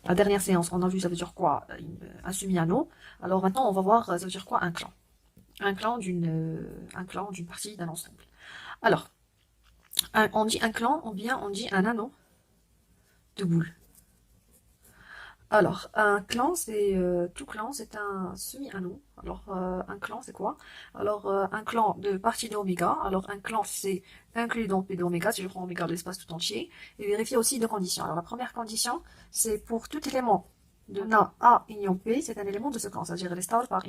La dernière séance, on a vu ça veut dire quoi un semi-anneau. Alors maintenant, on va voir ça veut dire quoi un clan. Un clan d'une partie d'un ensemble. Alors, on dit un clan ou bien on dit un anneau de boules. Alors, un clan, c'est tout clan, c'est un semi-anneau. Alors, un clan, c'est quoi? Alors, un clan de partie d'oméga. Alors, un clan, c'est inclus dans P d'oméga, si je prends oméga de l'espace tout entier. Et vérifier aussi deux conditions. Alors, la première condition, c'est pour tout élément de A union P, c'est un élément de ce clan, c'est-à-dire elle est stable par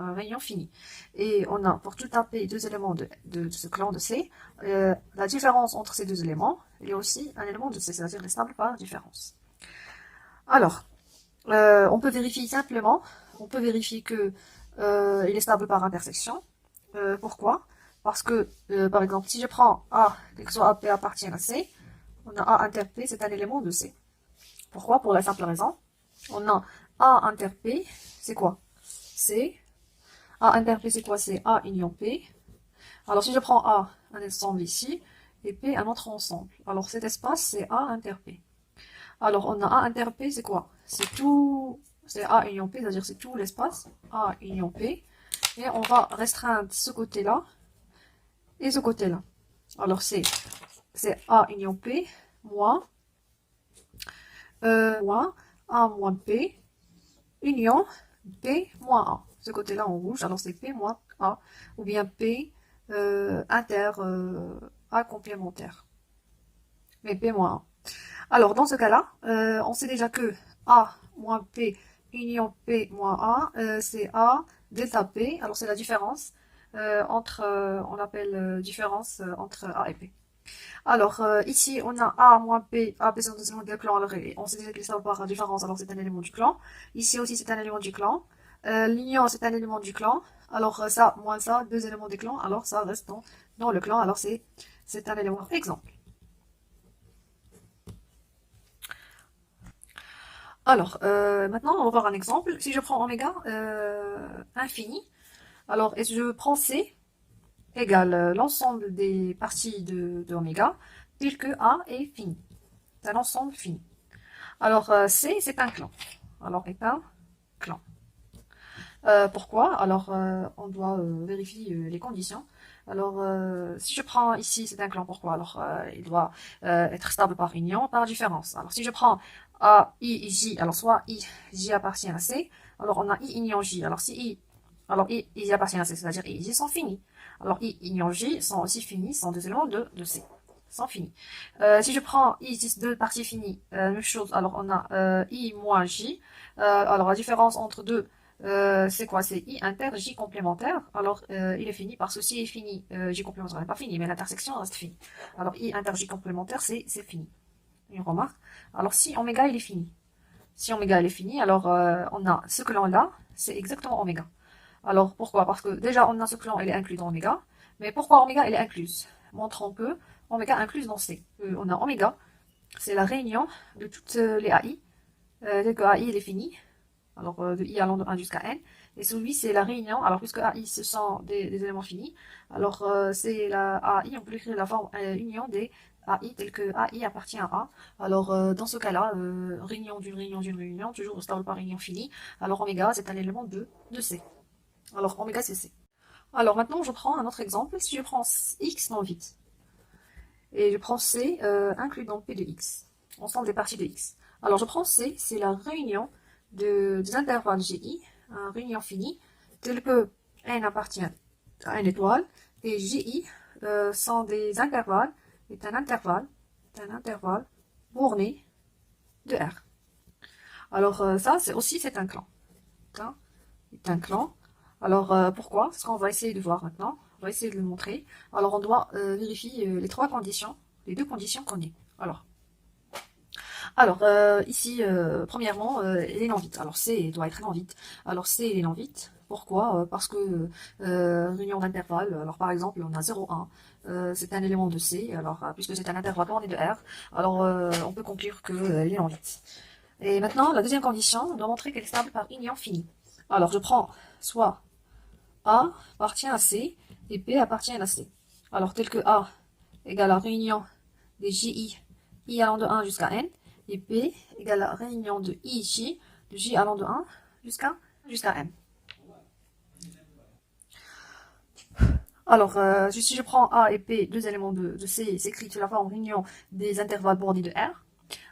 un rayon fini. Et on a pour tout AP deux éléments de ce clan de C. La différence entre ces deux éléments est aussi un élément de C, c'est-à-dire elle est stable par différence. Alors, on peut vérifier simplement, on peut vérifier que il est stable par intersection. Pourquoi? Parce que, par exemple, si je prends A, quel que soit AP appartient à C, on a A inter P, c'est un élément de C. Pourquoi? Pour la simple raison, on a A inter P, c'est quoi? C'est A inter P, c'est quoi? C'est A union P. Alors si je prends A, un ensemble ici, et P, un autre ensemble. Alors cet espace, c'est A inter P. Alors, on a A inter P, c'est quoi? C'est tout, c'est A union P, c'est-à-dire c'est tout l'espace, A union P. Et on va restreindre ce côté-là et ce côté-là. Alors, c'est A union P moins A moins P, union P moins A. Ce côté-là en rouge, alors c'est P moins A, ou bien P A complémentaire. Mais P moins A. Alors, dans ce cas-là, on sait déjà que A moins P union P moins A, c'est A delta P. Alors, c'est la différence on appelle différence entre A et P. Alors, ici, on a A moins P, A, P, c'est un élément du clan. Alors, on sait déjà que ça par différence, alors c'est un élément du clan. Ici aussi, c'est un élément du clan. L'union, c'est un élément du clan. Alors, ça, moins ça, deux éléments du clan. Alors, ça reste dans le clan. Alors, c'est un élément. Exemple. Alors, maintenant, on va voir un exemple. Si je prends oméga infini, alors, et je prends C égale l'ensemble des parties de oméga, tel que A est fini. C'est un ensemble fini. Alors, C, c'est un clan. Alors, est un clan. Pourquoi? Alors, on doit vérifier les conditions. Alors, si je prends ici, c'est un clan, pourquoi? Alors, il doit être stable par union, par différence. Alors, si je prends A, I, J, alors soit I, J appartient à C, alors on a I union J. Alors, si I, alors I, J appartient à C, c'est-à-dire I, J sont finis. Alors, I union J sont aussi finis, sont des éléments de C. Sont finis. Si je prends I, deux parties finies, même chose, alors on a I moins J. Alors, la différence entre deux, c'est quoi? C'est I inter, J complémentaire. Alors, il est fini parce que si il est fini, J complémentaire n'est pas fini, mais l'intersection reste finie. Alors, I inter, J complémentaire, c'est fini. Une remarque. Alors, si oméga, il est fini. Si oméga, il est fini, alors on a ce clan-là, c'est exactement oméga. Alors, pourquoi? Parce que déjà, on a ce clan, il est inclus dans oméga. Mais pourquoi oméga, il est inclus? Montrons que oméga inclus dans C. On a oméga, c'est la réunion de toutes les AI. Dès que AI, il est fini, alors de i allant de 1 jusqu'à n. Et celui, c'est la réunion. Alors, puisque AI, ce sont des éléments finis, alors c'est la AI, on peut l'écrire de la forme union des AI, tel que AI appartient à A. Alors, dans ce cas-là, réunion d'une réunion d'une réunion, toujours stable par réunion finie. Alors, oméga, c'est un élément de C. Alors, oméga, c'est C. Alors, maintenant, je prends un autre exemple. Si je prends X non vide, et je prends C inclus dans P de X, ensemble des parties de X. Alors, je prends C, c'est la réunion des intervalles GI, une réunion finie, telle que N appartient à une étoile, et GI sont des intervalles, est un intervalle borné de R. Alors ça, c'est un clan. Ça, c'est un clan. Alors pourquoi? C'est ce qu'on va essayer de voir maintenant. On va essayer de le montrer. Alors on doit vérifier les trois conditions, les deux conditions qu'on ait. Alors, ici, premièrement, il est non vide. Alors, C doit être non vide. Alors, C, il est non vide. Pourquoi? Parce que réunion d'intervalle, alors par exemple, on a 0,1, c'est un élément de C, alors puisque c'est un intervalle borné de R, alors on peut conclure qu'il est non vide. Et maintenant, la deuxième condition, on doit montrer qu'elle est stable par union finie. Alors, je prends soit A appartient à C et P appartient à C. Alors, tel que A égale la réunion des JI, I allant de 1 jusqu'à N, et P égale la réunion de I, J, de J allant de 1 jusqu'à M. Alors, si je prends A et P, deux éléments de C, s'écrit sous la forme réunion des intervalles bornés de R.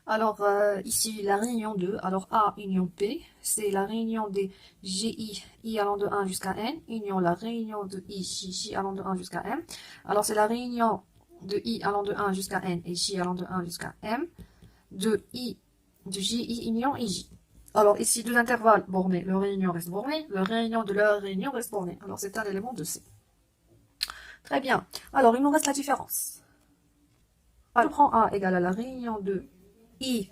Alors, ici, la réunion de, alors A union P, c'est la réunion des GI, I allant de 1 jusqu'à N, union la réunion de I, J allant de 1 jusqu'à M. Alors, c'est la réunion de I allant de 1 jusqu'à N et J allant de 1 jusqu'à M, de JI union IJ. Alors, ici, deux intervalles bornés, leur réunion reste bornée, leur réunion de leur réunion reste bornée. Alors, c'est un élément de C. Très bien. Alors, il nous reste la différence. Alors, je prends A égale à la réunion de I.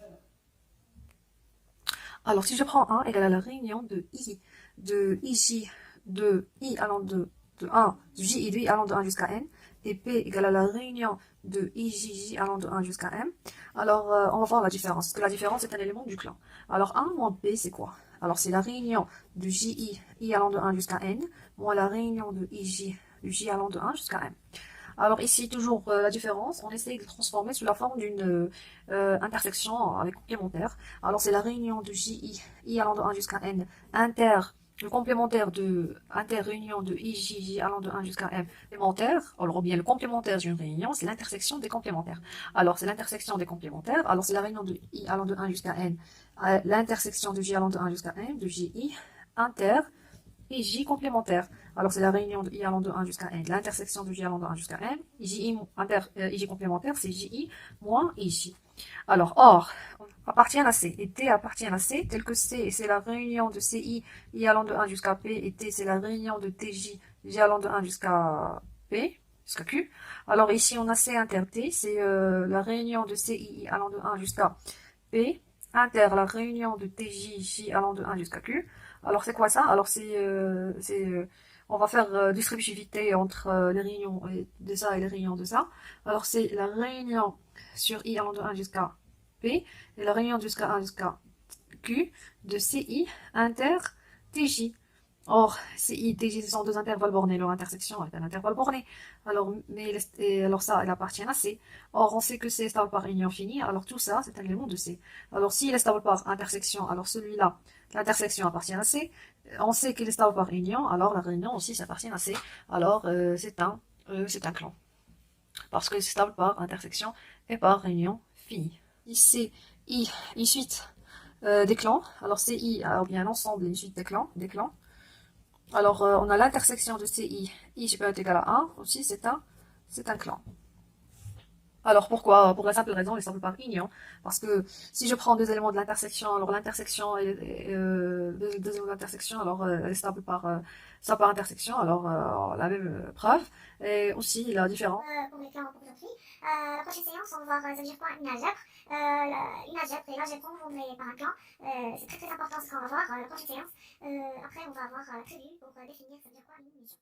Alors, si je prends A égale à la réunion de I, de IJ, de I allant de 1, de J et de I allant de 1 jusqu'à N, et P égale à la réunion de IJJ allant de 1 jusqu'à M, alors on va voir la différence, parce que la différence est un élément du clan. Alors 1 moins P, c'est quoi? Alors c'est la réunion de JI, I allant de 1 jusqu'à N, moins la réunion de IJ, J allant de 1 jusqu'à M. Alors ici, toujours la différence, on essaie de le transformer sous la forme d'une intersection avec complémentaire. Alors c'est la réunion de JI, I allant de 1 jusqu'à N, le complémentaire de interréunion de IJ allant de 1 jusqu'à M complémentaire. Alors bien le complémentaire d'une réunion, c'est l'intersection des complémentaires. Alors c'est l'intersection des complémentaires. Alors c'est la réunion de I allant de 1 jusqu'à N, l'intersection de J allant de 1 jusqu'à M, de JI, inter, et J complémentaire. Alors, c'est la réunion de I allant de 1 jusqu'à N. L'intersection de J allant de 1 jusqu'à N. IJ complémentaire, c'est JI moins IJ. Alors, or, appartient à C. Et T appartient à C, tel que C, c'est la réunion de CI, I allant de 1 jusqu'à P. Et T, c'est la réunion de TJ, J allant de 1 jusqu'à P, jusqu'à Q. Alors, ici, on a C inter T, c'est la réunion de CI, I allant de 1 jusqu'à P. Inter, la réunion de TJ, J allant de 1 jusqu'à Q. Alors, c'est quoi ça? Alors, on va faire distributivité entre les réunions de ça et les réunions de ça. Alors, c'est la réunion sur I allant de 1 jusqu'à P et la réunion jusqu'à 1 jusqu'à Q de CI inter TJ. Or, CI et TJ, ce sont deux intervalles bornés. Leur intersection est un intervalle borné. Alors, alors ça, elle appartient à C. Or, on sait que C est stable par union finie. Alors, tout ça, c'est un élément de C. Alors, s'il est stable par intersection, alors celui-là, l'intersection appartient à C. On sait qu'il est stable par union. Alors, la réunion aussi, ça appartient à C. Alors, c'est un clan. Parce que c'est stable par intersection et par réunion finie. Ici, I, une suite des clans. Alors, CI, alors bien l'ensemble, une suite des clans. Alors, on a l'intersection de CI, I peut être égal à 1, aussi c'est un clan. Alors pourquoi? Pour la simple raison, il semble par union. Parce que si je prends deux éléments de l'intersection, alors l'intersection deux éléments d'intersection, alors elle est stable ça par intersection, alors la même preuve. Et aussi la différence. Pour les plans pour aujourd'hui. La prochaine séance, on va voir ça veut dire quoi une algèbre. Une algèbre et l'algèbre conformée par un plan. C'est très très important ce qu'on va voir la prochaine séance. Après, on va avoir prévu pour définir ça veut dire quoi une mission.